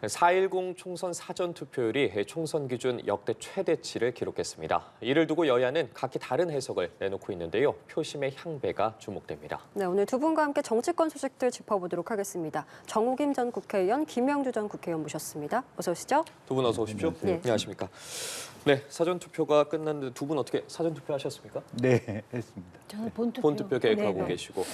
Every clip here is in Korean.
4.10 총선 사전투표율이 총선 기준 역대 최대치를 기록했습니다. 이를 두고 여야는 각기 다른 해석을 내놓고 있는데요. 표심의 향배가 주목됩니다. 네, 오늘 두 분과 함께 정치권 소식들 짚어보도록 하겠습니다. 정우김 전 국회의원, 김명주 전 국회의원 모셨습니다. 어서 오시죠. 두 분 어서 오십시오. 네. 안녕하십니까. 네, 사전투표가 끝났는데 두 분 어떻게 사전투표 하셨습니까? 네, 했습니다. 저는 본투표. 본투표 계획하고 네네. 계시고.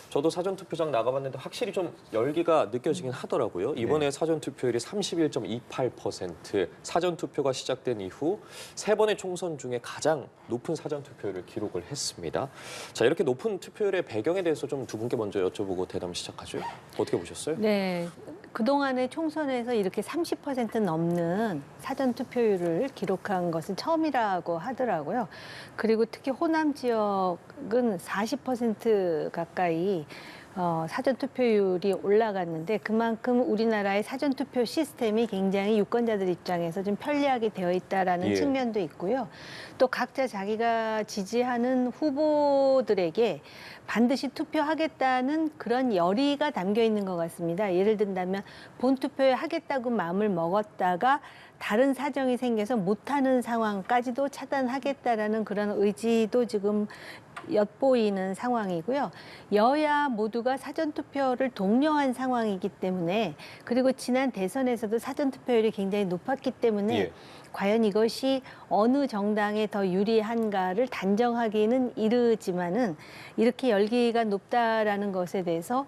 저도 사전투표장 나가봤는데 확실히 좀 열기가 느껴지긴 하더라고요. 이번에 사전투표율이 31.28%, 사전투표가 시작된 이후 세 번의 총선 중에 가장 높은 사전투표율을 기록을 했습니다. 자, 이렇게 높은 투표율의 배경에 대해서 좀 두 분께 먼저 여쭤보고 대담 시작하죠. 어떻게 보셨어요? 네, 그동안의 총선에서 이렇게 30% 넘는 사전투표율을 기록한 것은 처음이라고 하더라고요. 그리고 특히 호남 지역은 40% 가까이 사전투표율이 올라갔는데 그만큼 우리나라의 사전투표 시스템이 굉장히 유권자들 입장에서 좀 편리하게 되어 있다라는 예. 측면도 있고요. 또 각자 자기가 지지하는 후보들에게 반드시 투표하겠다는 그런 열의가 담겨 있는 것 같습니다. 예를 든다면 본투표에 하겠다고 마음을 먹었다가 다른 사정이 생겨서 못하는 상황까지도 차단하겠다라는 그런 의지도 지금 엿보이는 상황이고요. 여야 모두가 사전투표를 독려한 상황이기 때문에 그리고 지난 대선에서도 사전투표율이 굉장히 높았기 때문에 예. 과연 이것이 어느 정당에 더 유리한가를 단정하기는 이르지만은 이렇게 열기가 높다라는 것에 대해서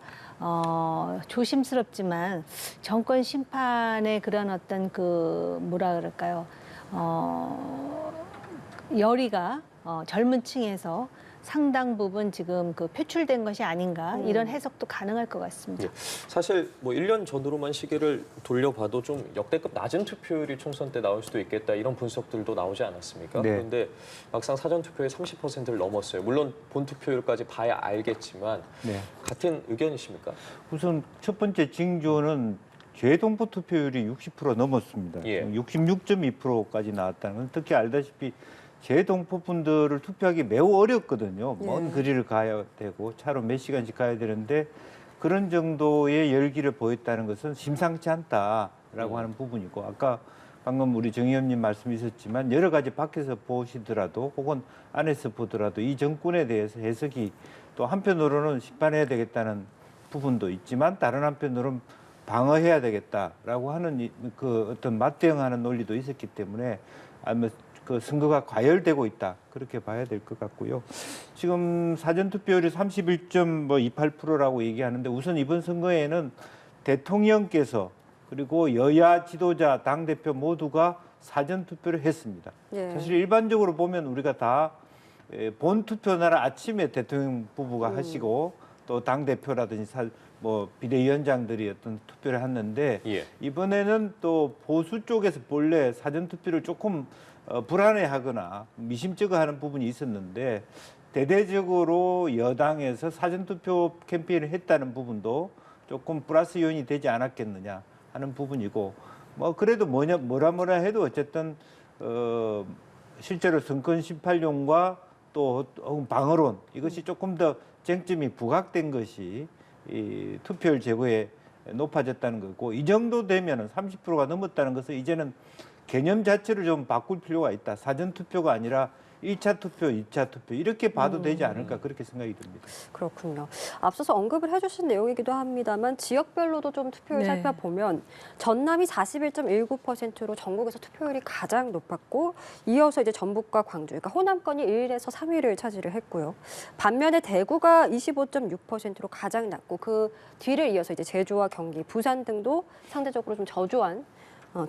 조심스럽지만 정권 심판의 그런 어떤 그 뭐라 그럴까요? 열의가 젊은 층에서 상당 부분 지금 그 표출된 것이 아닌가 이런 해석도 가능할 것 같습니다. 예. 사실 뭐 1년 전으로만 시계를 돌려봐도 좀 역대급 낮은 투표율이 총선 때 나올 수도 있겠다 이런 분석들도 나오지 않았습니까? 네. 그런데 막상 사전투표의 30%를 넘었어요. 물론 본투표율까지 봐야 알겠지만 네. 같은 의견이십니까? 우선 첫 번째 징조는 재동포 투표율이 60% 넘었습니다. 예. 66.2%까지 나왔다는 건 특히 알다시피 재동포 분들을 투표하기 매우 어렵거든요. 먼 예. 거리를 가야 되고 차로 몇 시간씩 가야 되는데 그런 정도의 열기를 보였다는 것은 심상치 않다라고 하는 부분이고 아까 방금 우리 정 의원님 말씀 있었지만 여러 가지 밖에서 보시더라도 혹은 안에서 보더라도 이 정권에 대해서 해석이 또 한편으로는 심판해야 되겠다는 부분도 있지만 다른 한편으로는 방어해야 되겠다라고 하는 그 어떤 맞대응하는 논리도 있었기 때문에 아마 그 선거가 과열되고 있다 그렇게 봐야 될 것 같고요. 지금 사전투표율이 31.28%라고 얘기하는데 우선 이번 선거에는 대통령께서 그리고 여야 지도자 당 대표 모두가 사전투표를 했습니다. 예. 사실 일반적으로 보면 우리가 다 본투표 날 아침에 대통령 부부가 하시고 또 당 대표라든지 뭐 비대위원장들이 어떤 투표를 했는데 예. 이번에는 또 보수 쪽에서 본래 사전투표를 조금 불안해하거나 미심쩍어하는 부분이 있었는데 대대적으로 여당에서 사전투표 캠페인을 했다는 부분도 조금 플러스 요인이 되지 않았겠느냐 하는 부분이고 뭐 그래도 뭐라 해도 어쨌든 실제로 선거 심판론과 또 방어론 이것이 조금 더 쟁점이 부각된 것이 이 투표율 제고에 높아졌다는 거고 이 정도 되면은 30%가 넘었다는 것은 이제는 개념 자체를 좀 바꿀 필요가 있다. 사전투표가 아니라 1차 투표, 2차 투표 이렇게 봐도 되지 않을까 그렇게 생각이 듭니다. 그렇군요. 앞서서 언급을 해주신 내용이기도 합니다만 지역별로도 좀 투표율 네. 살펴보면 전남이 41.19%로 전국에서 투표율이 가장 높았고 이어서 이제 전북과 광주, 그러니까 호남권이 1에서 3위를 차지를 했고요. 반면에 대구가 25.6%로 가장 낮고 그 뒤를 이어서 이제 제주와 경기, 부산 등도 상대적으로 좀 저조한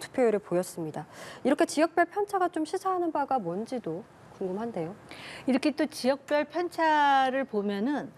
투표율을 보였습니다. 이렇게 지역별 편차가 좀 시사하는 바가 뭔지도 궁금한데요. 이렇게 또 지역별 편차를 보면은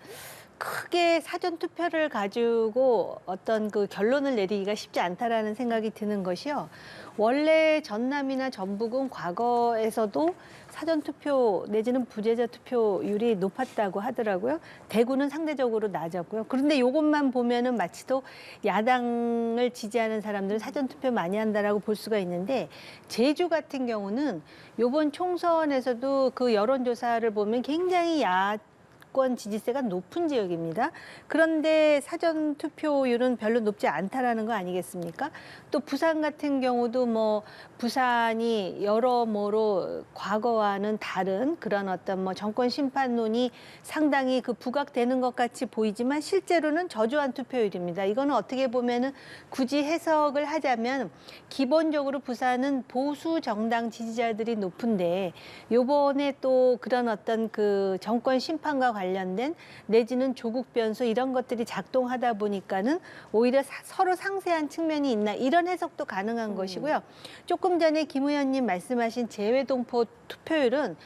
크게 사전 투표를 가지고 어떤 그 결론을 내리기가 쉽지 않다라는 생각이 드는 것이요. 원래 전남이나 전북은 과거에서도 사전 투표 내지는 부재자 투표율이 높았다고 하더라고요. 대구는 상대적으로 낮았고요. 그런데 이것만 보면은 마치 또 야당을 지지하는 사람들은 사전 투표 많이 한다라고 볼 수가 있는데 제주 같은 경우는 이번 총선에서도 그 여론조사를 보면 굉장히 야권 지지세가 높은 지역입니다. 그런데 사전 투표율은 별로 높지 않다라는 거 아니겠습니까? 또 부산 같은 경우도 뭐 부산이 여러모로 과거와는 다른 그런 어떤 뭐 정권 심판론이 상당히 그 부각되는 것 같이 보이지만 실제로는 저조한 투표율입니다. 이거는 어떻게 보면은 굳이 해석을 하자면 기본적으로 부산은 보수 정당 지지자들이 높은데 요번에 또 그런 어떤 그 정권 심판과 관련된 내지는 조국 변수 이런 것들이 작동하다 보니까는 오히려 서로 상세한 측면이 있나 이런 해석도 가능한 것이고요. 조금 전에 김 의원님 말씀하신 재외동포 투표율은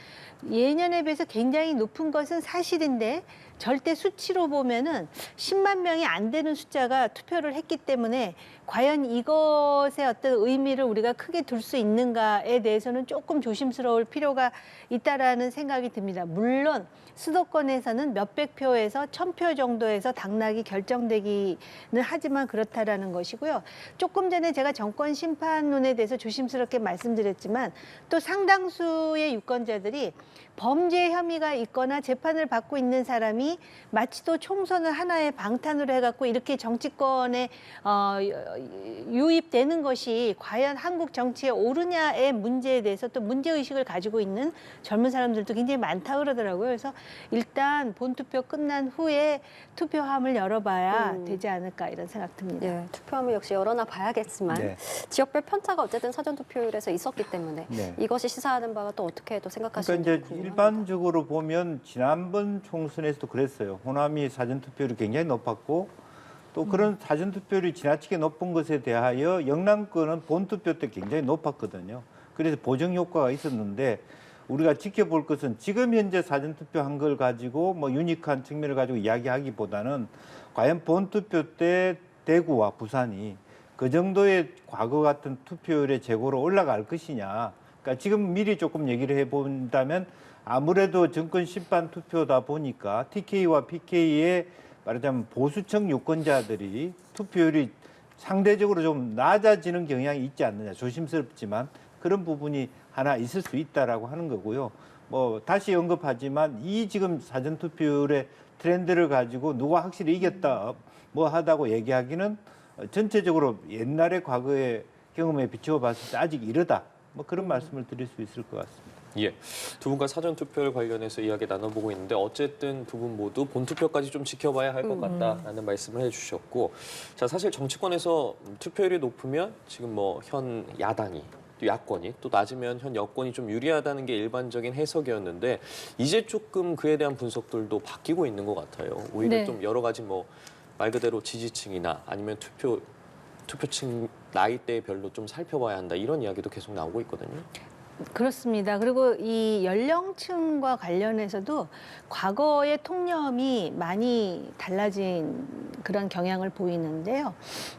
예년에 비해서 굉장히 높은 것은 사실인데 절대 수치로 보면은 10만 명이 안 되는 숫자가 투표를 했기 때문에 과연 이것의 어떤 의미를 우리가 크게 둘 수 있는가에 대해서는 조금 조심스러울 필요가 있다라는 생각이 듭니다. 물론 수도권에서는 몇백 표에서 1000표 정도에서 당락이 결정되기는 하지만 그렇다라는 것이고요. 조금 전에 제가 정권 심판론에 대해서 조심스럽게 말씀드렸지만 또 상당수의 유권자들이 범죄 혐의가 있거나 재판을 받고 있는 사람이 마치 또 총선을 하나의 방탄으로 해갖고 이렇게 정치권에 유입되는 것이 과연 한국 정치에 옳으냐의 문제에 대해서 또 문제의식을 가지고 있는 젊은 사람들도 굉장히 많다 그러더라고요. 그래서 일단 본투표 끝난 후에 투표함을 열어봐야 되지 않을까 이런 생각 듭니다. 네, 투표함을 역시 열어놔 봐야겠지만 네. 지역별 편차가 어쨌든 사전투표율에서 있었기 때문에 네. 이것이 시사하는 바가 또 어떻게 또 생각하시는지 그러니까 이제 궁금합니다. 일반적으로 보면 지난번 총선에서도 그랬어요. 호남이 사전투표율이 굉장히 높았고 또 그런 사전투표율이 지나치게 높은 것에 대하여 영남권은 본투표 때 굉장히 높았거든요. 그래서 보정 효과가 있었는데 우리가 지켜볼 것은 지금 현재 사전투표 한 걸 가지고 뭐 유니크한 측면을 가지고 이야기하기보다는 과연 본투표 때 대구와 부산이 그 정도의 과거 같은 투표율의 재고로 올라갈 것이냐. 그러니까 지금 미리 조금 얘기를 해본다면 아무래도 정권 심판 투표다 보니까 TK와 PK의 말하자면 보수층 유권자들이 투표율이 상대적으로 좀 낮아지는 경향이 있지 않느냐. 조심스럽지만 그런 부분이 하나 있을 수 있다라고 하는 거고요. 뭐 다시 언급하지만 이 지금 사전 투표율의 트렌드를 가지고 누가 확실히 이겼다 뭐 하다고 얘기하기는 전체적으로 옛날의 과거의 경험에 비추어 봤을 때 아직 이르다. 뭐 그런 말씀을 드릴 수 있을 것 같습니다. 예, 두 분과 사전 투표율 관련해서 이야기 나눠보고 있는데 어쨌든 두 분 모두 본 투표까지 좀 지켜봐야 할 것 같다라는 말씀을 해주셨고, 자 사실 정치권에서 투표율이 높으면 지금 뭐 현 야당이 또 야권이 또 낮으면 현 여권이 좀 유리하다는 게 일반적인 해석이었는데 이제 조금 그에 대한 분석들도 바뀌고 있는 것 같아요. 오히려 네. 좀 여러 가지 뭐 말 그대로 지지층이나 아니면 투표층 나이대별로 좀 살펴봐야 한다 이런 이야기도 계속 나오고 있거든요. 그렇습니다. 그리고 이 연령층과 관련해서도 과거의 통념이 많이 달라진 그런 경향을 보이는데요.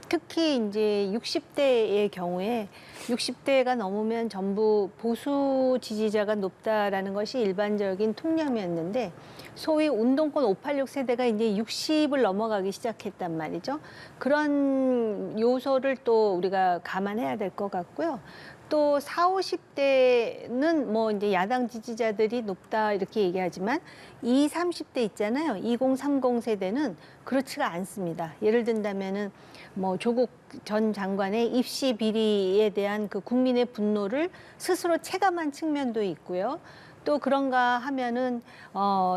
특히 이제 60대의 경우에 60대가 넘으면 전부 보수 지지자가 높다라는 것이 일반적인 통념이었는데 소위 운동권 586 세대가 이제 60을 넘어가기 시작했단 말이죠. 그런 요소를 또 우리가 감안해야 될 것 같고요. 또 40, 50대는 뭐 이제 야당 지지자들이 높다 이렇게 얘기하지만 20, 30대 있잖아요. 20, 30 세대는 그렇지가 않습니다. 예를 든다면은 뭐 조국 전 장관의 입시 비리에 대한 그 국민의 분노를 스스로 체감한 측면도 있고요. 또 그런가 하면은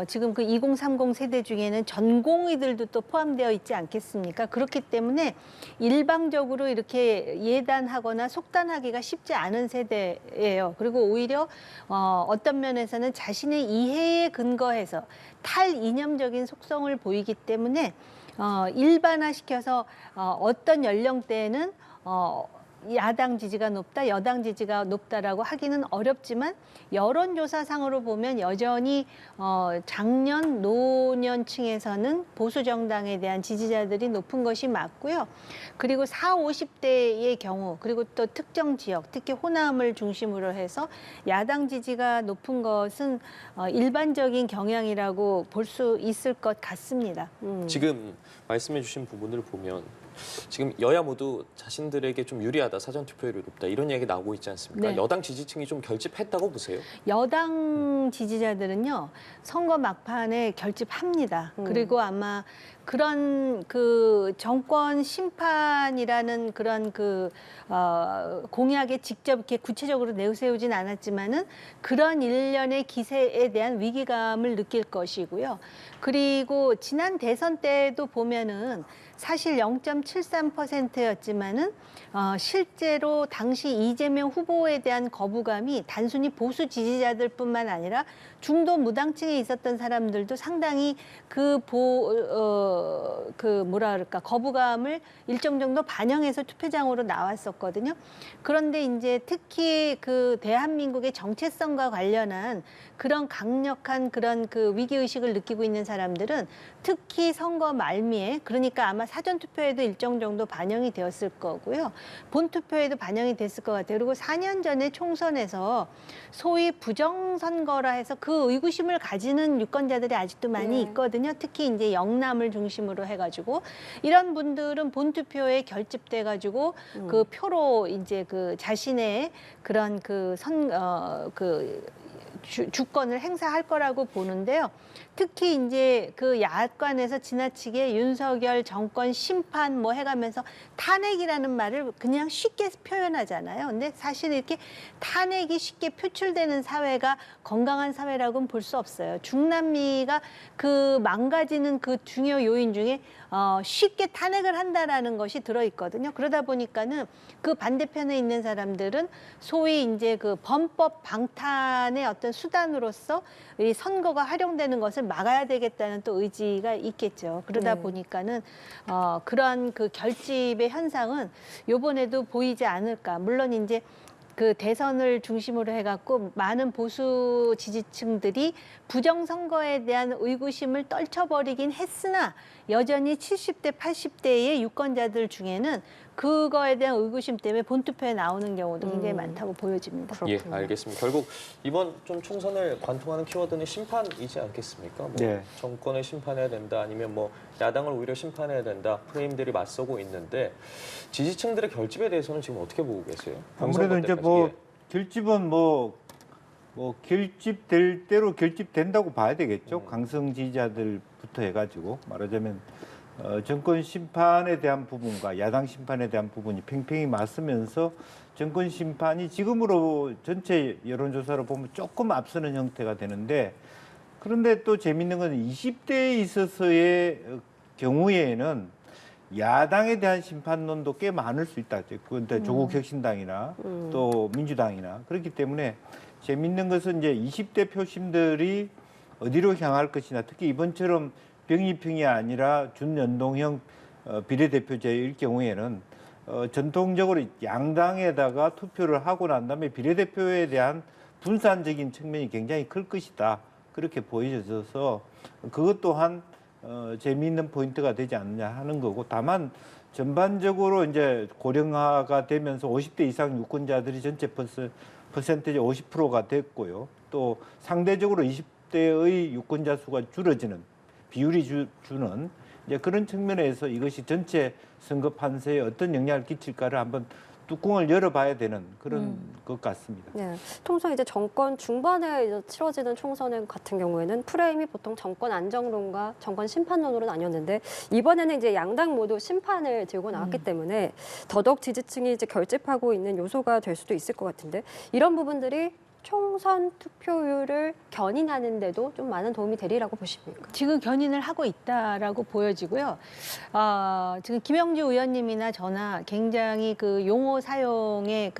지금 그 20, 30 세대 중에는 전공의들도 또 포함되어 있지 않겠습니까? 그렇기 때문에 일방적으로 이렇게 예단하거나 속단하기가 쉽지 않은 세대예요. 그리고 오히려 어떤 면에서는 자신의 이해에 근거해서 탈이념적인 속성을 보이기 때문에 일반화시켜서 어떤 연령대에는 야당 지지가 높다, 여당 지지가 높다라고 하기는 어렵지만 여론조사상으로 보면 여전히 장년, 노년층에서는 보수 정당에 대한 지지자들이 높은 것이 맞고요. 그리고 40, 50대의 경우 그리고 또 특정 지역, 특히 호남을 중심으로 해서 야당 지지가 높은 것은 일반적인 경향이라고 볼 수 있을 것 같습니다. 지금 말씀해 주신 부분을 보면 지금 여야 모두 자신들에게 좀 유리하다, 사전 투표율이 높다 이런 얘기 나오고 있지 않습니까? 네. 여당 지지층이 좀 결집했다고 보세요? 여당 지지자들은요, 선거 막판에 결집합니다. 그리고 아마 그런 그 정권 심판이라는 그런 공약에 직접 이렇게 구체적으로 내세우진 않았지만은 그런 일련의 기세에 대한 위기감을 느낄 것이고요. 그리고 지난 대선 때도 보면은 사실 0.73%였지만은 실제로 당시 이재명 후보에 대한 거부감이 단순히 보수 지지자들뿐만 아니라 중도 무당층에 있었던 사람들도 상당히 거부감을 일정 정도 반영해서 투표장으로 나왔었거든요. 그런데 이제 특히 그 대한민국의 정체성과 관련한 그런 강력한 그런 그 위기의식을 느끼고 있는 사람들은 특히 선거 말미에, 그러니까 아마 사전투표에도 일정 정도 반영이 되었을 거고요. 본투표에도 반영이 됐을 것 같아요. 그리고 4년 전에 총선에서 소위 부정선거라 해서 그 의구심을 가지는 유권자들이 아직도 많이 있거든요. 특히 이제 영남을 중심으로 해가지고 이런 분들은 본투표에 결집돼가지고 그 표로 이제 그 자신의 그런 주권을 행사할 거라고 보는데요. 특히 이제 그 야권에서 지나치게 윤석열 정권 심판 뭐 해가면서 탄핵이라는 말을 그냥 쉽게 표현하잖아요. 근데 사실 이렇게 탄핵이 쉽게 표출되는 사회가 건강한 사회라고는 볼 수 없어요. 중남미가 그 망가지는 그 중요 요인 중에 쉽게 탄핵을 한다라는 것이 들어있거든요. 그러다 보니까는 그 반대편에 있는 사람들은 소위 이제 그 범법 방탄의 어떤 수단으로서 이 선거가 활용되는 것을 막아야 되겠다는 또 의지가 있겠죠. 그러다 보니까는 그런 그 결집의 현상은 요번에도 보이지 않을까. 물론 이제 그 대선을 중심으로 해갖고 많은 보수 지지층들이 부정선거에 대한 의구심을 떨쳐버리긴 했으나 여전히 70대, 80대의 유권자들 중에는 그거에 대한 의구심 때문에 본투표에 나오는 경우도 굉장히 많다고 보여집니다. 예, 알겠습니다. 결국 이번 좀 총선을 관통하는 키워드는 심판이지 않겠습니까? 뭐 네. 정권을 심판해야 된다, 아니면 뭐 야당을 오히려 심판해야 된다, 프레임들이 맞서고 있는데 지지층들의 결집에 대해서는 지금 어떻게 보고 계세요? 아무래도 이제 뭐 결집은 뭐 결집될 대로 결집된다고 봐야 되겠죠. 강성 지지자들부터 해가지고 말하자면 정권 심판에 대한 부분과 야당 심판에 대한 부분이 팽팽히 맞서면서 정권 심판이 지금으로 전체 여론조사로 보면 조금 앞서는 형태가 되는데, 그런데 또 재밌는 건 20대에 있어서의 경우에는 야당에 대한 심판론도 꽤 많을 수 있다. 그런데 조국 혁신당이나 또 민주당이나 그렇기 때문에 재밌는 것은 이제 20대 표심들이 어디로 향할 것이나, 특히 이번처럼 병이평이 아니라 준연동형 비례대표제일 경우에는 전통적으로 양당에다가 투표를 하고 난 다음에 비례대표에 대한 분산적인 측면이 굉장히 클 것이다. 그렇게 보여져서 그것 또한 재미있는 포인트가 되지 않느냐 하는 거고, 다만 전반적으로 이제 고령화가 되면서 50대 이상 유권자들이 전체 퍼센티지 50%가 됐고요. 또 상대적으로 20대의 유권자 수가 줄어지는 비율이 주는 이제 그런 측면에서 이것이 전체 선거 판세에 어떤 영향을 끼칠까를 한번 뚜껑을 열어봐야 되는 그런 것 같습니다. 네, 통상 이제 정권 중반에 이제 치러지는 총선 같은 경우에는 프레임이 보통 정권 안정론과 정권 심판론으로 나뉘었는데 이번에는 이제 양당 모두 심판을 들고 나왔기 때문에 더더욱 지지층이 이제 결집하고 있는 요소가 될 수도 있을 것 같은데, 이런 부분들이 총선 투표율을 견인하는데도 좀 많은 도움이 되리라고 보십니까? 지금 견인을 하고 있다라고 보여지고요. 지금 김영주 의원님이나 저나 굉장히 그 용어 사용에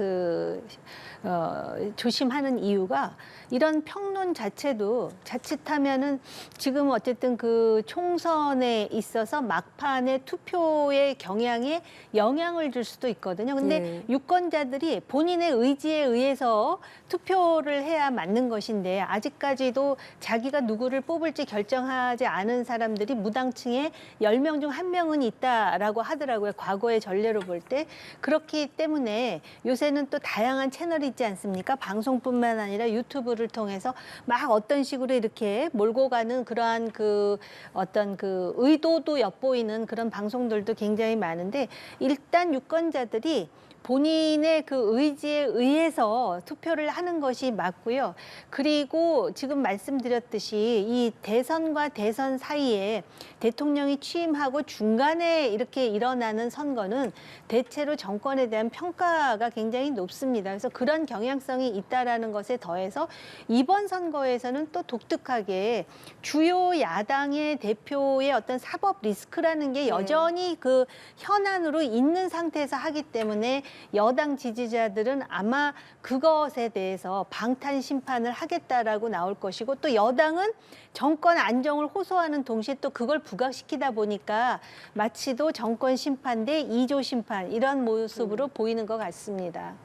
조심하는 이유가, 이런 평론 자체도 자칫하면은 지금 어쨌든 그 총선에 있어서 막판의 투표의 경향에 영향을 줄 수도 있거든요. 근데 유권자들이 본인의 의지에 의해서 투표 투표를 해야 맞는 것인데 아직까지도 자기가 누구를 뽑을지 결정하지 않은 사람들이 무당층에 10명 중 1명은 있다라고 하더라고요. 과거의 전례로 볼 때. 그렇기 때문에 요새는 또 다양한 채널이 있지 않습니까? 방송뿐만 아니라 유튜브를 통해서 막 어떤 식으로 이렇게 몰고 가는 그러한 그 어떤 그 의도도 엿보이는 그런 방송들도 굉장히 많은데 일단 유권자들이 본인의 그 의지에 의해서 투표를 하는 것이 맞고요. 그리고 지금 말씀드렸듯이 이 대선과 대선 사이에 대통령이 취임하고 중간에 이렇게 일어나는 선거는 대체로 정권에 대한 평가가 굉장히 높습니다. 그래서 그런 경향성이 있다라는 것에 더해서 이번 선거에서는 또 독특하게 주요 야당의 대표의 어떤 사법 리스크라는 게 여전히 그 현안으로 있는 상태에서 하기 때문에 여당 지지자들은 아마 그것에 대해서 방탄 심판을 하겠다라고 나올 것이고 또 여당은 정권 안정을 호소하는 동시에 또 그걸 부각시키다 보니까 마치도 정권 심판 대 2조 심판 이런 모습으로 보이는 것 같습니다.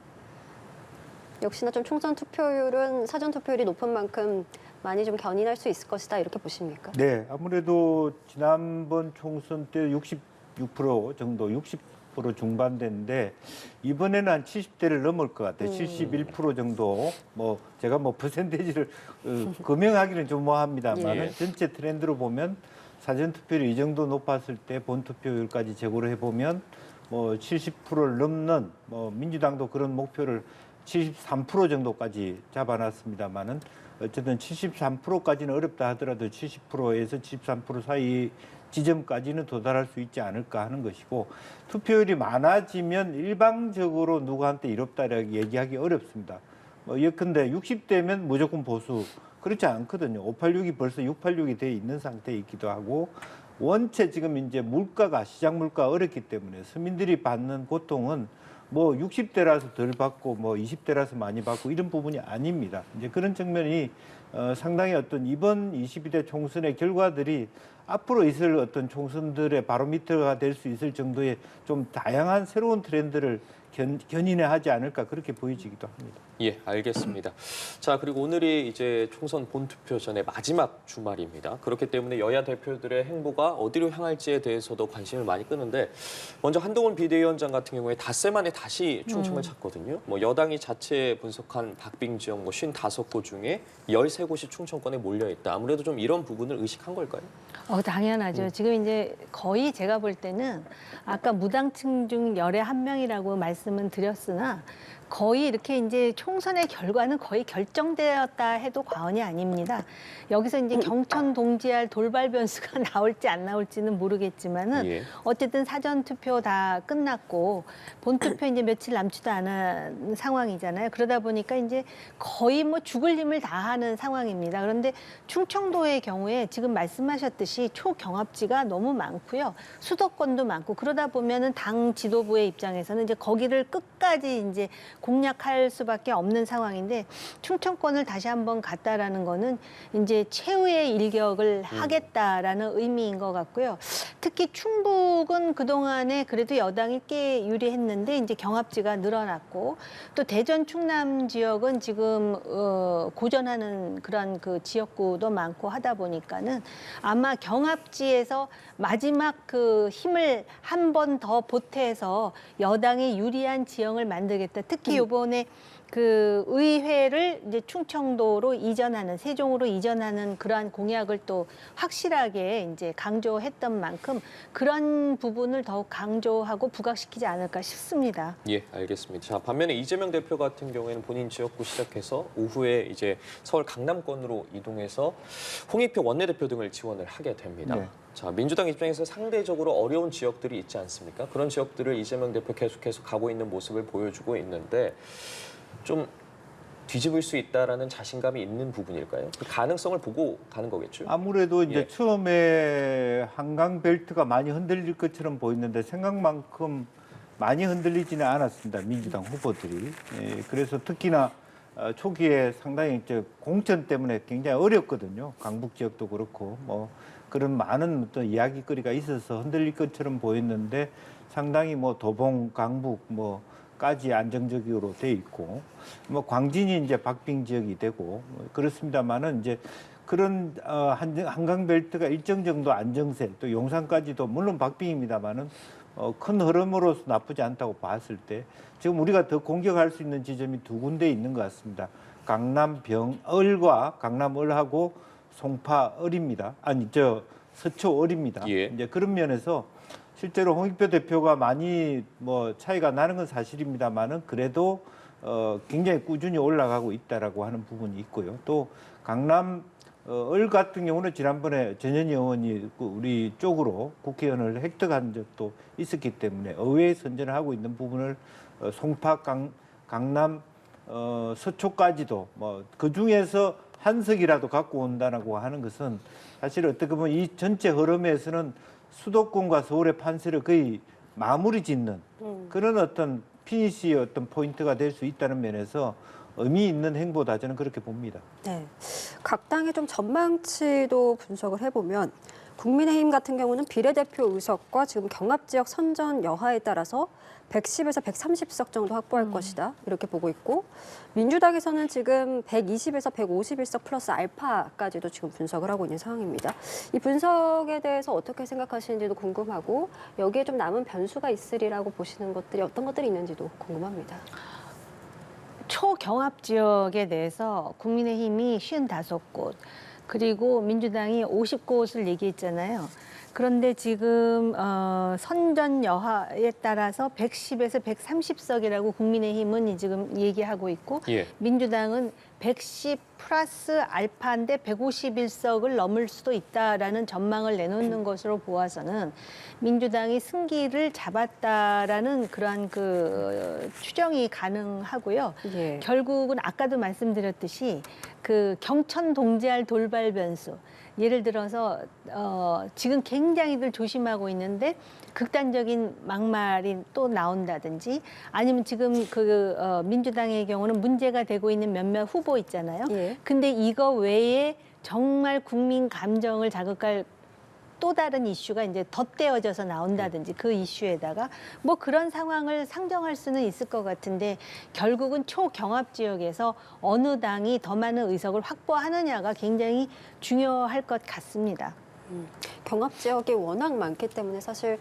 역시나 좀 총선 투표율은 사전 투표율이 높은 만큼 많이 좀 견인할 수 있을 것이다 이렇게 보십니까? 네, 아무래도 지난번 총선 때 66% 정도, 60% 중반대인데 이번에는 한 70대를 넘을 것 같아요. 71% 정도. 뭐 제가 뭐 퍼센테이지를 금명하기는 좀 뭐합니다만 예. 전체 트렌드로 보면 사전 투표율이 이 정도 높았을 때 본 투표율까지 제고를 해보면 뭐 70%를 넘는 뭐 민주당도 그런 목표를 73% 정도까지 잡아놨습니다만은 어쨌든 73%까지는 어렵다 하더라도 70%에서 73% 사이 지점까지는 도달할 수 있지 않을까 하는 것이고 투표율이 많아지면 일방적으로 누구한테 이롭다라고 얘기하기 어렵습니다. 뭐 예컨대 60대면 무조건 보수 그렇지 않거든요. 586이 벌써 686이 돼 있는 상태에 있기도 하고 원체 지금 이제 물가가 시장 물가가 어렵기 때문에 서민들이 받는 고통은 뭐 60대라서 덜 받고 뭐 20대라서 많이 받고 이런 부분이 아닙니다. 이제 그런 측면이 상당히 어떤 이번 22대 총선의 결과들이 앞으로 있을 어떤 총선들의 바로미터가 될 수 있을 정도의 좀 다양한 새로운 트렌드를 견인해 하지 않을까 그렇게 보여지기도 합니다. 예, 알겠습니다. 자, 그리고 오늘이 이제 총선 본투표 전의 마지막 주말입니다. 그렇기 때문에 여야 대표들의 행보가 어디로 향할지에 대해서도 관심을 많이 끄는데 먼저 한동훈 비대위원장 같은 경우에 닷새 만에 다시 충청을 찾거든요. 뭐 여당이 자체 분석한 박빙 지역 뭐 55곳 중에 13곳이 충청권에 몰려 있다. 아무래도 좀 이런 부분을 의식한 걸까요? 당연하죠. 지금 이제 거의 제가 볼 때는 아까 무당층 중 열의 한 명이라고 말씀은 드렸으나 거의 이렇게 이제 총선의 결과는 거의 결정되었다 해도 과언이 아닙니다. 여기서 이제 경천 동지할 돌발 변수가 나올지 안 나올지는 모르겠지만은 예. 어쨌든 사전 투표 다 끝났고 본 투표 이제 며칠 남지도 않은 상황이잖아요. 그러다 보니까 이제 거의 뭐 죽을 힘을 다하는 상황입니다. 그런데 충청도의 경우에 지금 말씀하셨듯이 초경합지가 너무 많고요. 수도권도 많고 그러다 보면은 당 지도부의 입장에서는 이제 거기를 끝까지 이제 공략할 수밖에 없는 상황인데 충청권을 다시 한번 갔다라는 거는 이제 최후의 일격을 하겠다라는 의미인 것 같고요. 특히 충북은 그동안에 그래도 여당이 꽤 유리했는데 이제 경합지가 늘어났고 또 대전 충남 지역은 지금 고전하는 그런 그 지역구도 많고 하다 보니까는 아마 경합지에서 마지막 그 힘을 한 번 더 보태서 여당이 유리한 지형을 만들겠다. 특히 이번에 그 의회를 이제 충청도로 이전하는 세종으로 이전하는 그러한 공약을 또 확실하게 이제 강조했던 만큼 그런 부분을 더욱 강조하고 부각시키지 않을까 싶습니다. 예, 알겠습니다. 자, 반면에 이재명 대표 같은 경우에는 본인 지역구 시작해서 오후에 이제 서울 강남권으로 이동해서 홍익표 원내대표 등을 지원을 하게 됩니다. 네. 자, 민주당 입장에서 상대적으로 어려운 지역들이 있지 않습니까? 그런 지역들을 이재명 대표 계속해서 가고 있는 모습을 보여주고 있는데 좀 뒤집을 수 있다라는 자신감이 있는 부분일까요? 그 가능성을 보고 가는 거겠죠? 아무래도 이제 예. 처음에 한강 벨트가 많이 흔들릴 것처럼 보였는데 생각만큼 많이 흔들리지는 않았습니다. 민주당 후보들이. 예, 그래서 특히나 초기에 상당히 이제 공천 때문에 굉장히 어렵거든요. 강북 지역도 그렇고 뭐 그런 많은 어떤 이야기거리가 있어서 흔들릴 것처럼 보였는데 상당히 뭐 도봉, 강북 뭐 까지 안정적으로 돼 있고 뭐 광진이 이제 박빙 지역이 되고 그렇습니다만은 이제 그런 한강 벨트가 일정 정도 안정세 또 용산까지도 물론 박빙입니다만은 큰 흐름으로서 나쁘지 않다고 봤을 때 지금 우리가 더 공격할 수 있는 지점이 두 군데 있는 것 같습니다. 강남 병을과 강남을하고 송파을입니다. 아니 서초을입니다. 예. 이제 그런 면에서 실제로 홍익표 대표가 많이 뭐 차이가 나는 건 사실입니다만은 그래도 굉장히 꾸준히 올라가고 있다라고 하는 부분이 있고요. 또 강남 을 같은 경우는 지난번에 전현희 의원이 우리 쪽으로 국회의원을 획득한 적도 있었기 때문에 의회에 선전을 하고 있는 부분을 송파, 강남, 서초까지도 뭐 그 중에서 한 석이라도 갖고 온다라고 하는 것은 사실 어떻게 보면 이 전체 흐름에서는 수도권과 서울의 판세를 거의 마무리 짓는 그런 어떤 피니시 어떤 포인트가 될 수 있다는 면에서 의미 있는 행보다 저는 그렇게 봅니다. 네. 각 당의 좀 전망치도 분석을 해보면 국민의힘 같은 경우는 비례대표 의석과 지금 경합지역 선전 여하에 따라서 110에서 130석 정도 확보할 것이다 이렇게 보고 있고 민주당에서는 지금 120에서 151석 플러스 알파까지도 지금 분석을 하고 있는 상황입니다. 이 분석에 대해서 어떻게 생각하시는지도 궁금하고 여기에 좀 남은 변수가 있으리라고 보시는 것들이 어떤 것들이 있는지도 궁금합니다. 초경합 지역에 대해서 국민의힘이 55곳, 그리고 민주당이 50곳을 얘기했잖아요. 그런데 지금 선전 여하에 따라서 110에서 130석이라고 국민의힘은 지금 얘기하고 있고 예. 민주당은 110 플러스 알파인데 151석을 넘을 수도 있다라는 전망을 내놓는 것으로 보아서는 민주당이 승기를 잡았다라는 그러한 그 추정이 가능하고요. 예. 결국은 아까도 말씀드렸듯이 그 경천 동지알 돌발 변수, 예를 들어서 지금 굉장히들 조심하고 있는데 극단적인 막말이 또 나온다든지 아니면 지금 민주당의 경우는 문제가 되고 있는 몇몇 후보 있잖아요. 예. 근데 이거 외에 정말 국민 감정을 자극할 또 다른 이슈가 이제 덧대어져서 나온다든지 그 이슈에다가 뭐 그런 상황을 상정할 수는 있을 것 같은데 결국은 초경합 지역에서 어느 당이 더 많은 의석을 확보하느냐가 굉장히 중요할 것 같습니다. 경합 지역이 워낙 많기 때문에 사실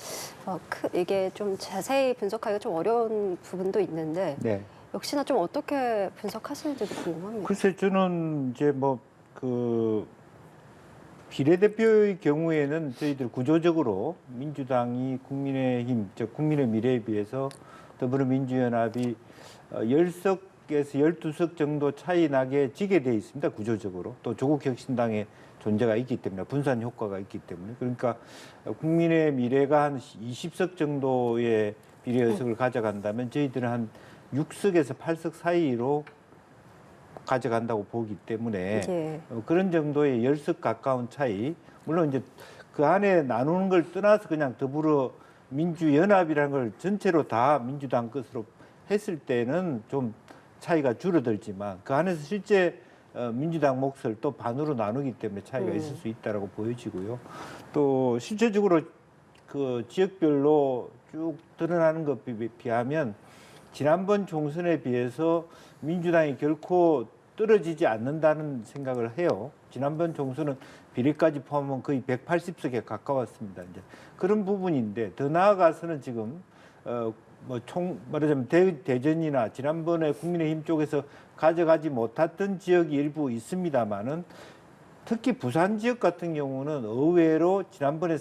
이게 좀 자세히 분석하기가 좀 어려운 부분도 있는데 네. 역시나 좀 어떻게 분석하시는지도 궁금합니다. 글쎄 저는 이제 뭐 그 비례대표의 경우에는 저희들 구조적으로 민주당이 국민의힘, 즉 국민의 미래에 비해서 더불어민주연합이 10석에서 12석 정도 차이 나게 지게 돼 있습니다. 구조적으로. 또 조국혁신당의 존재가 있기 때문에 분산 효과가 있기 때문에 그러니까 국민의 미래가 한 20석 정도의 비례 의석을 가져간다면 저희들은 한 6석에서 8석 사이로 가져간다고 보기 때문에 예. 그런 정도의 10석 가까운 차이 물론 이제 그 안에 나누는 걸 떠나서 그냥 더불어 민주연합이라는 걸 전체로 다 민주당 것으로 했을 때는 좀 차이가 줄어들지만 그 안에서 실제 민주당 몫을 또 반으로 나누기 때문에 차이가 있을 수 있다라고 보여지고요. 또 실제적으로 그 지역별로 쭉 드러나는 것에 비하면 지난번 총선에 비해서 민주당이 결코 떨어지지 않는다는 생각을 해요. 지난번 총선은 비례까지 포함하면 거의 180석에 가까웠습니다. 이제 그런 부분인데 더 나아가서는 지금 말하자면 대전이나 지난번에 국민의힘 쪽에서 가져가지 못했던 지역이 일부 있습니다만은 특히 부산 지역 같은 경우는 의외로 지난번에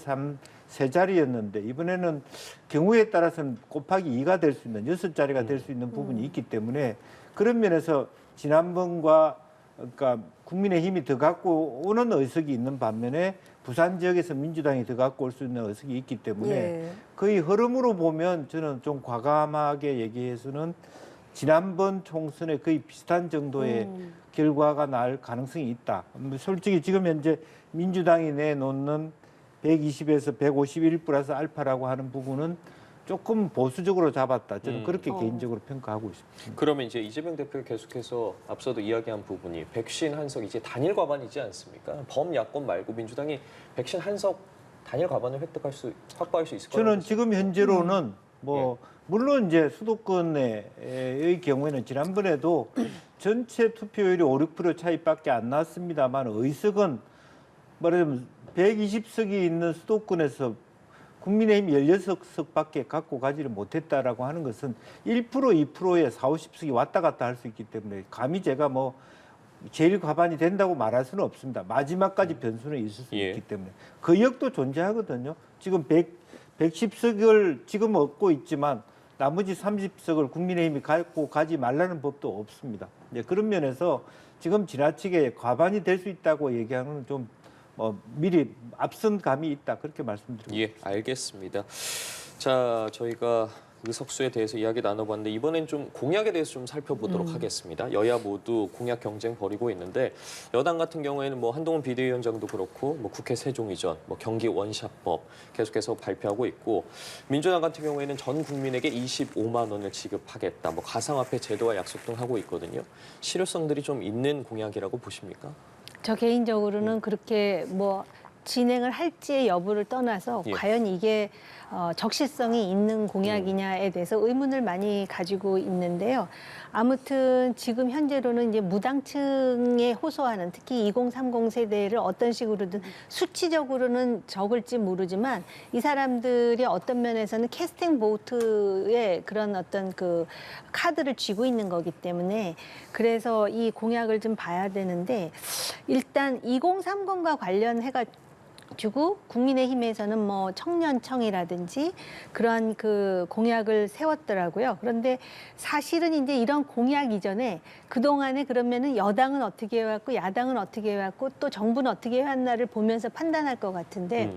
세 자리였는데 이번에는 경우에 따라서는 곱하기 2가 될 수 있는 6자리가 될 수 있는 부분이 있기 때문에 그런 면에서 지난번과 그러니까 국민의힘이 더 갖고 오는 의석이 있는 반면에 부산 지역에서 민주당이 더 갖고 올 수 있는 의석이 있기 때문에 예. 거의 흐름으로 보면 저는 좀 과감하게 얘기해서는 지난번 총선에 거의 비슷한 정도의 결과가 날 가능성이 있다. 솔직히 지금 현재 민주당이 내놓는 120에서 151 플러스 알파라고 하는 부분은 조금 보수적으로 잡았다. 저는 그렇게 개인적으로 평가하고 있습니다. 그러면 이제 이재명 대표가 계속해서 앞서도 이야기한 부분이 151석 이제 단일 과반이지 않습니까? 범야권 말고 민주당이 151석 단일 과반을 확보할 수 있을 거라고 저는 지금 현재로는 뭐 물론 이제 수도권의 경우에는 지난번에도 전체 투표율이 5, 6% 차이밖에 안 났습니다만 의석은 말하자면 120석이 있는 수도권에서 국민의힘 16석밖에 갖고 가지를 못했다라고 하는 것은 1%, 2%에 4, 50석이 왔다 갔다 할 수 있기 때문에 감히 제가 뭐 제일 과반이 된다고 말할 수는 없습니다. 마지막까지 변수는 있을 수 있기 때문에. 그 역도 존재하거든요. 지금 110석을 지금 얻고 있지만 나머지 30석을 국민의힘이 갖고 가지 말라는 법도 없습니다. 그런 면에서 지금 지나치게 과반이 될 수 있다고 얘기하는 좀 미리 앞선 감이 있다 그렇게 말씀드립니다. 예, 알겠습니다. 자, 저희가 의석수에 대해서 이야기 나눠봤는데 이번엔 좀 공약에 대해서 좀 살펴보도록 하겠습니다. 여야 모두 공약 경쟁 벌이고 있는데 여당 같은 경우에는 뭐 한동훈 비대위원장도 그렇고 뭐 국회 세종 이전, 뭐 경기 원샷법 계속해서 발표하고 있고 민주당 같은 경우에는 전 국민에게 25만 원을 지급하겠다, 뭐 가상화폐 제도와 약속 등 하고 있거든요. 실효성들이 좀 있는 공약이라고 보십니까? 저 개인적으로는 그렇게 뭐 진행을 할지의 여부를 떠나서 과연 이게 적실성이 있는 공약이냐에 대해서 의문을 많이 가지고 있는데요. 아무튼 지금 현재로는 이제 무당층에 호소하는 특히 2030 세대를 어떤 식으로든 수치적으로는 적을지 모르지만 이 사람들이 어떤 면에서는 캐스팅 보트의 그런 어떤 그 카드를 쥐고 있는 거기 때문에 그래서 이 공약을 좀 봐야 되는데 일단 2030과 관련해가 주고 국민의힘에서는 뭐 청년청이라든지 그런 그 공약을 세웠더라고요. 그런데 사실은 이제 이런 공약 이전에 그동안에 그러면은 여당은 어떻게 해왔고 야당은 어떻게 해왔고 또 정부는 어떻게 해왔나를 보면서 판단할 것 같은데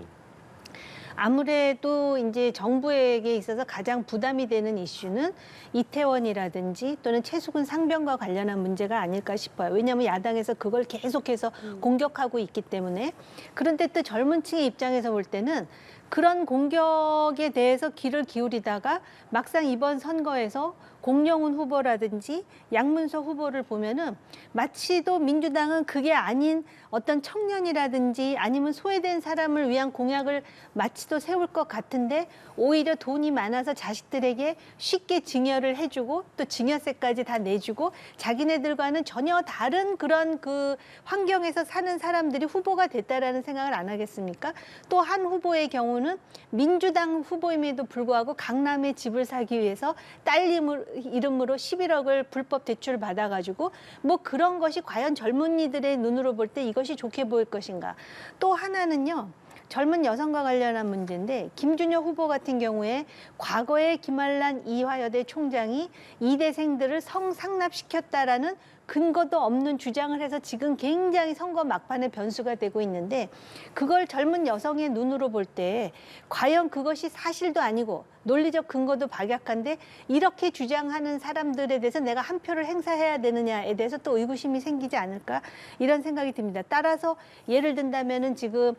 아무래도 이제 정부에게 있어서 가장 부담이 되는 이슈는 이태원이라든지 또는 최수근 상병과 관련한 문제가 아닐까 싶어요. 왜냐하면 야당에서 그걸 계속해서 공격하고 있기 때문에. 그런데 또 젊은 층의 입장에서 볼 때는 그런 공격에 대해서 귀를 기울이다가 막상 이번 선거에서 공영훈 후보라든지 양문석 후보를 보면은 마치도 민주당은 그게 아닌 어떤 청년이라든지 아니면 소외된 사람을 위한 공약을 마치도 세울 것 같은데 오히려 돈이 많아서 자식들에게 쉽게 증여를 해주고 또 증여세까지 다 내주고 자기네들과는 전혀 다른 그런 그 환경에서 사는 사람들이 후보가 됐다라는 생각을 안 하겠습니까? 또 한 후보의 경우는 민주당 후보임에도 불구하고 강남에 집을 사기 위해서 딸 이름으로 11억을 불법 대출 받아가지고 뭐 그런 것이 과연 젊은이들의 눈으로 볼 때 이것이 좋게 보일 것인가. 또 하나는요. 젊은 여성과 관련한 문제인데 김준효 후보 같은 경우에 과거에 김한란 이화여대 총장이 이대생들을 성상납시켰다라는 근거도 없는 주장을 해서 지금 굉장히 선거 막판에 변수가 되고 있는데 그걸 젊은 여성의 눈으로 볼 때 과연 그것이 사실도 아니고 논리적 근거도 박약한데 이렇게 주장하는 사람들에 대해서 내가 한 표를 행사해야 되느냐에 대해서 또 의구심이 생기지 않을까 이런 생각이 듭니다. 따라서 예를 든다면은 지금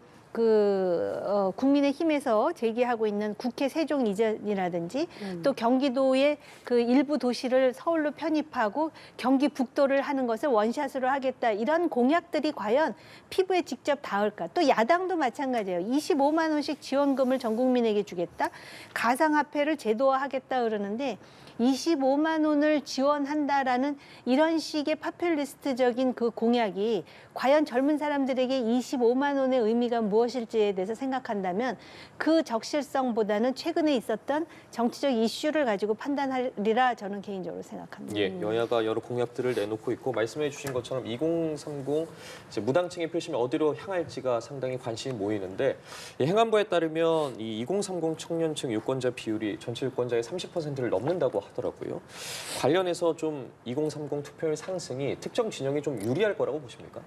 국민의힘에서 제기하고 있는 국회 세종 이전이라든지 또 경기도의 그 일부 도시를 서울로 편입하고 경기 북도를 하는 것을 원샷으로 하겠다 이런 공약들이 과연 피부에 직접 닿을까. 또 야당도 마찬가지예요. 25만 원씩 지원금을 전 국민에게 주겠다. 가상화폐를 제도화하겠다 그러는데 25만 원을 지원한다라는 이런 식의 파퓰리스트적인 그 공약이 과연 젊은 사람들에게 25만 원의 의미가 무엇일지에 대해서 생각한다면 그 적실성보다는 최근에 있었던 정치적 이슈를 가지고 판단하리라 저는 개인적으로 생각합니다. 예, 여야가 여러 공약들을 내놓고 있고 말씀해 주신 것처럼 2030 이제 무당층의 표심이 어디로 향할지가 상당히 관심이 모이는데 행안부에 따르면 이 2030 청년층 유권자 비율이 전체 유권자의 30%를 넘는다고 하더라고요. 관련해서 좀 2030 투표율 상승이 특정 진영이 좀 유리할 거라고 보십니까?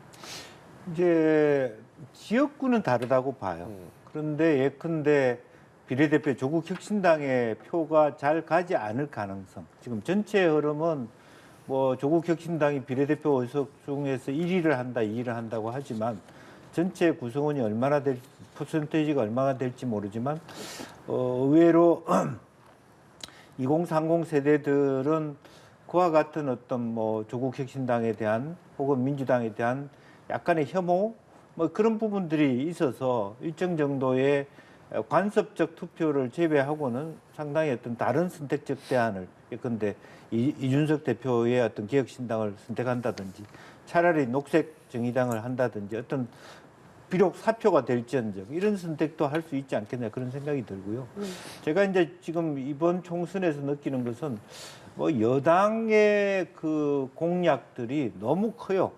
이제 지역구는 다르다고 봐요. 그런데 예컨대 비례대표 조국 혁신당의 표가 잘 가지 않을 가능성. 지금 전체 흐름은 뭐 조국 혁신당이 비례대표 의석 중에서 1위를 한다, 2위를 한다고 하지만 전체 구성원이 얼마나 될지, 퍼센테이지가 얼마나 될지 모르지만 의외로 2030 세대들은 그와 같은 어떤 뭐 조국 혁신당에 대한 혹은 민주당에 대한 약간의 혐오 뭐 그런 부분들이 있어서 일정 정도의 간섭적 투표를 제외하고는 상당히 어떤 다른 선택적 대안을 예컨대 이준석 대표의 어떤 개혁신당을 선택한다든지 차라리 녹색정의당을 한다든지 어떤 비록 사표가 될지언정 이런 선택도 할 수 있지 않겠냐 그런 생각이 들고요. 제가 이제 지금 이번 총선에서 느끼는 것은 뭐 여당의 그 공약들이 너무 커요.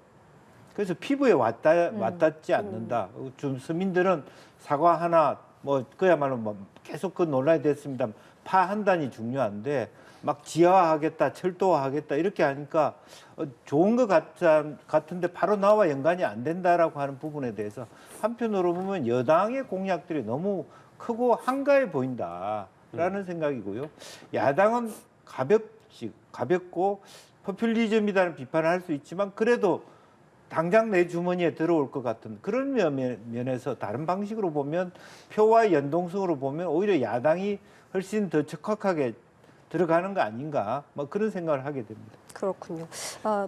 그래서 피부에 와닿지 않는다. 좀 서민들은 사과 하나 뭐 그야말로 뭐 계속 그 논란이 됐습니다. 파 한 단이 중요한데 막 지하화하겠다, 철도화하겠다 이렇게 하니까 좋은 것 같은데 바로 나와 연관이 안 된다라고 하는 부분에 대해서 한편으로 보면 여당의 공약들이 너무 크고 한가해 보인다라는 생각이고요. 야당은 가볍고 포퓰리즘이라는 비판을 할 수 있지만 그래도 당장 내 주머니에 들어올 것 같은 그런 면에서 다른 방식으로 보면 표와 연동성으로 보면 오히려 야당이 훨씬 더 적확하게 들어가는 거 아닌가 뭐 그런 생각을 하게 됩니다. 그렇군요.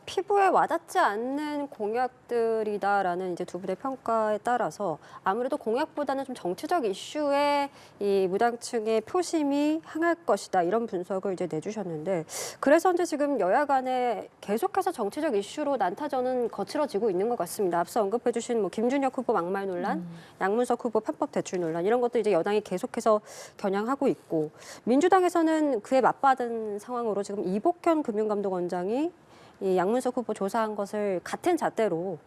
피부에 와닿지 않는 공약들이다라는 이제 두 분의 평가에 따라서 아무래도 공약보다는 좀 정치적 이슈에 이 무당층의 표심이 향할 것이다 이런 분석을 이제 내주셨는데 그래서 이제 지금 여야 간에 계속해서 정치적 이슈로 난타전은 거칠어지고 있는 것 같습니다. 앞서 언급해주신 뭐 김준혁 후보 막말 논란, 양문석 후보 편법 대출 논란 이런 것도 이제 여당이 계속해서 겨냥하고 있고 민주당에서는 그에 맞받은 상황으로 지금 이복현 금융감독원장이 이 양문석 후보 조사한 것을 같은 잣대로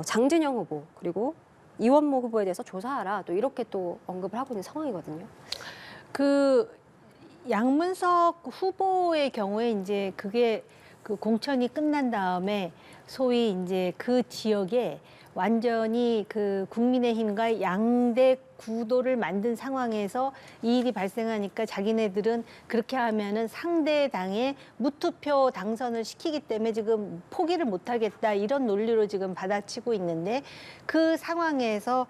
장진영 후보 그리고 이원모 후보에 대해서 조사하라 또 이렇게 또 언급을 하고 있는 상황이거든요. 그 양문석 후보의 경우에 이제 그게 그 공천이 끝난 다음에 소위 이제 그 지역에 완전히 그 국민의힘과 양대 구도를 만든 상황에서 이 일이 발생하니까 자기네들은 그렇게 하면은 상대 당의 무투표 당선을 시키기 때문에 지금 포기를 못하겠다 이런 논리로 지금 받아치고 있는데 그 상황에서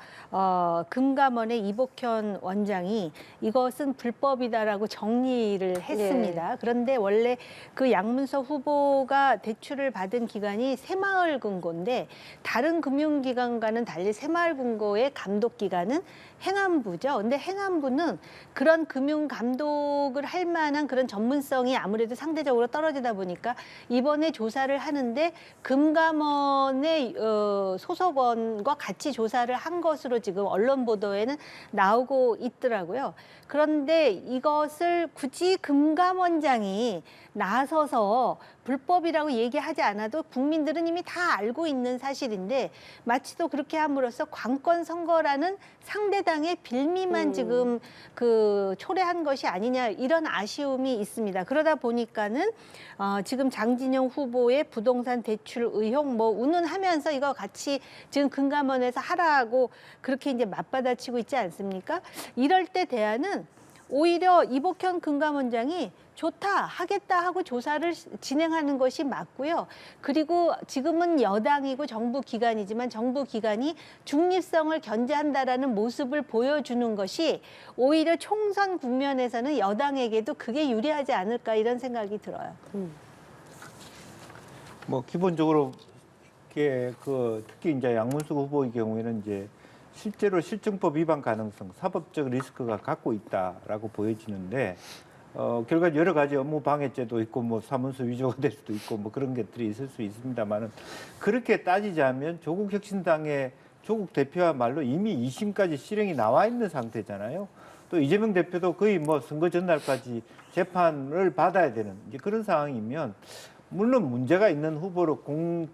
금감원의 이복현 원장이 이것은 불법이다라고 정리를 했습니다. 그런데 원래 그 양문석 후보가 대출을 받은 기관이 새마을금고인데 다른 금융기관과는 달리 새마을금고의 감독기관은 행안부죠. 근데 행안부는 그런 금융 감독을 할 만한 그런 전문성이 아무래도 상대적으로 떨어지다 보니까 이번에 조사를 하는데 금감원의 소속원과 같이 조사를 한 것으로 지금 언론 보도에는 나오고 있더라고요. 그런데 이것을 굳이 금감원장이 나서서 불법이라고 얘기하지 않아도 국민들은 이미 다 알고 있는 사실인데 마치 또 그렇게 함으로써 관권 선거라는 상대당의 빌미만 지금 그 초래한 것이 아니냐 이런 아쉬움이 있습니다. 그러다 보니까는 지금 장진영 후보의 부동산 대출 의혹 뭐 운운하면서 이거 같이 지금 금감원에서 하라고 그렇게 이제 맞받아치고 있지 않습니까? 이럴 때 대안은 오히려 이복현 금감원장이 좋다 하겠다 하고 조사를 진행하는 것이 맞고요. 그리고 지금은 여당이고 정부 기관이지만 정부 기관이 중립성을 견제한다라는 모습을 보여주는 것이 오히려 총선 국면에서는 여당에게도 그게 유리하지 않을까 이런 생각이 들어요. 뭐 기본적으로 이게 그 특히 이제 양문석 후보의 경우에는 이제 실제로 실정법 위반 가능성, 사법적 리스크가 갖고 있다라고 보여지는데 결과 여러 가지 업무 방해죄도 있고 뭐 사문서 위조가 될 수도 있고 뭐 그런 것들이 있을 수 있습니다만은 그렇게 따지자면 조국 혁신당의 조국 대표야말로 이미 2심까지 실형이 나와 있는 상태잖아요. 또 이재명 대표도 거의 뭐 선거 전날까지 재판을 받아야 되는 이제 그런 상황이면 물론 문제가 있는 후보로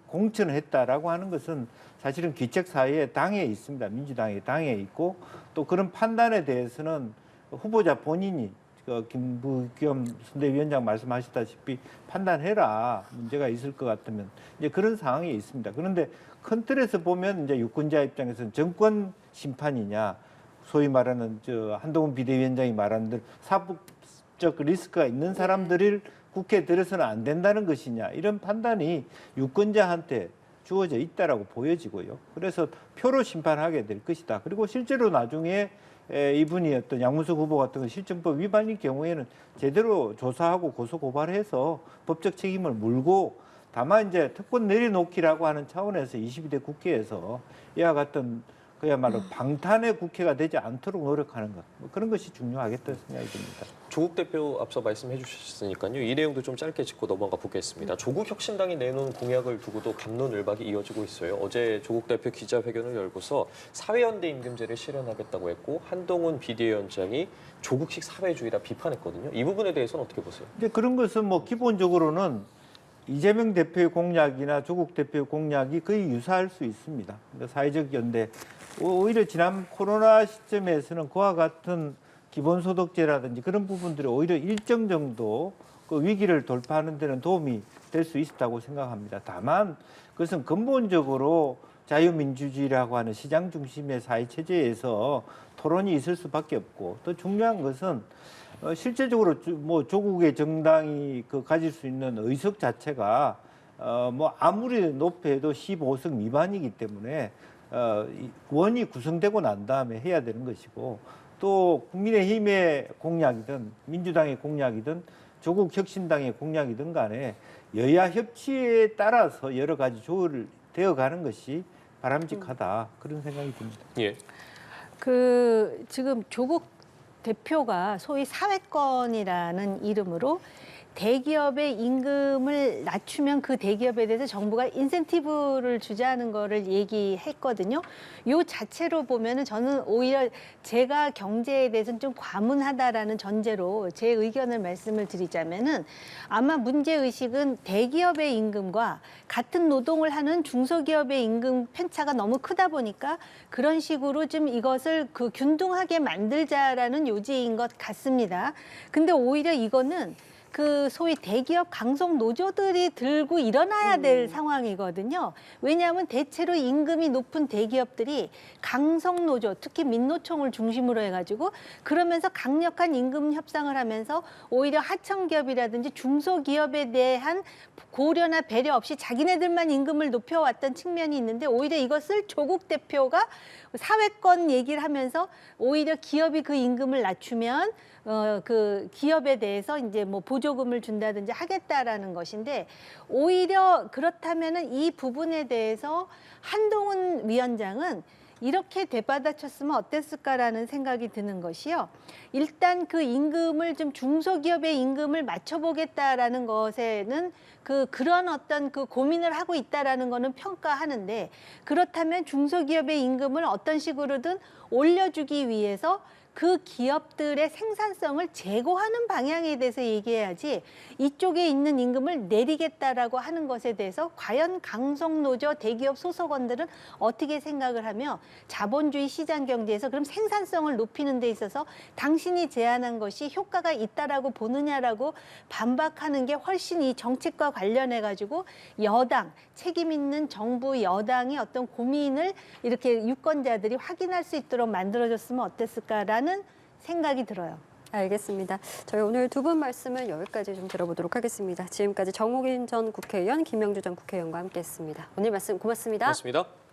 공천을 했다라고 하는 것은 사실은 기책 사이에 당에 있습니다. 민주당의 당에 있고 또 그런 판단에 대해서는 후보자 본인이 김부겸 선대위원장 말씀하셨다시피 판단해라 문제가 있을 것 같으면 이제 그런 상황이 있습니다. 그런데 큰 틀에서 보면 이제 유권자 입장에서는 정권 심판이냐 소위 말하는 한동훈 비대위원장이 말하는 대로 사법적 리스크가 있는 사람들을 국회에 들어서는 안 된다는 것이냐 이런 판단이 유권자한테 주어져 있다라고 보여지고요. 그래서 표로 심판하게 될 것이다. 그리고 실제로 나중에 이분이 어떤 양문석 후보 같은 건 실정법 위반일 경우에는 제대로 조사하고 고소 고발해서 법적 책임을 물고 다만 이제 특권 내려놓기라고 하는 차원에서 22대 국회에서 이와 같은 그야말로 방탄의 국회가 되지 않도록 노력하는 것, 뭐 그런 것이 중요하겠다는 생각이 듭니다. 조국 대표 앞서 말씀해 주셨으니까요. 이 내용도 좀 짧게 짚고 넘어가 보겠습니다. 조국 혁신당이 내놓은 공약을 두고도 갑론을박이 이어지고 있어요. 어제 조국 대표 기자회견을 열고서 사회연대 임금제를 실현하겠다고 했고 한동훈 비대위원장이 조국식 사회주의라 비판했거든요. 이 부분에 대해서는 어떻게 보세요? 이제 그런 것은 뭐 기본적으로는 이재명 대표의 공약이나 조국 대표의 공약이 거의 유사할 수 있습니다. 그러니까 사회적 연대, 오히려 지난 코로나 시점에서는 그와 같은 기본소득제라든지 그런 부분들이 오히려 일정 정도 그 위기를 돌파하는 데는 도움이 될 수 있다고 생각합니다. 다만 그것은 근본적으로 자유민주주의라고 하는 시장 중심의 사회 체제에서 토론이 있을 수밖에 없고, 또 중요한 것은 실제적으로 뭐 조국의 정당이 그 가질 수 있는 의석 자체가 뭐 아무리 높여도 15석 미만이기 때문에 원이 구성되고 난 다음에 해야 되는 것이고, 또 국민의힘의 공약이든 민주당의 공약이든 조국 혁신당의 공약이든 간에 여야 협치에 따라서 여러 가지 조율되어가는 것이 바람직하다, 그런 생각이 듭니다. 예. 그 지금 조국 대표가 소위 사회권이라는 이름으로 대기업의 임금을 낮추면 그 대기업에 대해서 정부가 인센티브를 주자는 거를 얘기했거든요. 요 자체로 보면은 저는 오히려 제가 경제에 대해서는 좀 과문하다라는 전제로 제 의견을 말씀을 드리자면은, 아마 문제의식은 대기업의 임금과 같은 노동을 하는 중소기업의 임금 편차가 너무 크다 보니까 그런 식으로 좀 이것을 그 균등하게 만들자라는 요지인 것 같습니다. 근데 오히려 이거는 그 소위 대기업 강성 노조들이 들고 일어나야 될 상황이거든요. 왜냐하면 대체로 임금이 높은 대기업들이 강성 노조, 특히 민노총을 중심으로 해가지고 그러면서 강력한 임금 협상을 하면서 오히려 하청기업이라든지 중소기업에 대한 고려나 배려 없이 자기네들만 임금을 높여왔던 측면이 있는데, 오히려 이것을 조국 대표가 사회권 얘기를 하면서 오히려 기업이 그 임금을 낮추면 그 기업에 대해서 이제 뭐 보조금을 준다든지 하겠다라는 것인데, 오히려 그렇다면은 이 부분에 대해서 한동훈 위원장은 이렇게 되받아쳤으면 어땠을까라는 생각이 드는 것이요. 일단 그 임금을 좀 중소기업의 임금을 맞춰보겠다라는 것에는 그런 어떤 그 고민을 하고 있다라는 거는 평가하는데, 그렇다면 중소기업의 임금을 어떤 식으로든 올려주기 위해서 그 기업들의 생산성을 제고하는 방향에 대해서 얘기해야지, 이쪽에 있는 임금을 내리겠다라고 하는 것에 대해서 과연 강성노조 대기업 소속원들은 어떻게 생각을 하며, 자본주의 시장 경제에서 그럼 생산성을 높이는 데 있어서 당신이 제안한 것이 효과가 있다라고 보느냐라고 반박하는 게 훨씬 이 정책과 관련해 가지고 여당, 책임 있는 정부 여당이 어떤 고민을 이렇게 유권자들이 확인할 수 있도록 만들어줬으면 어땠을까라는 생각이 들어요. 알겠습니다. 저희 오늘 두 분 말씀은 여기까지 좀 들어보도록 하겠습니다. 지금까지 정옥인 전 국회의원, 김명주 전 국회의원과 함께했습니다. 오늘 말씀 고맙습니다. 고맙습니다.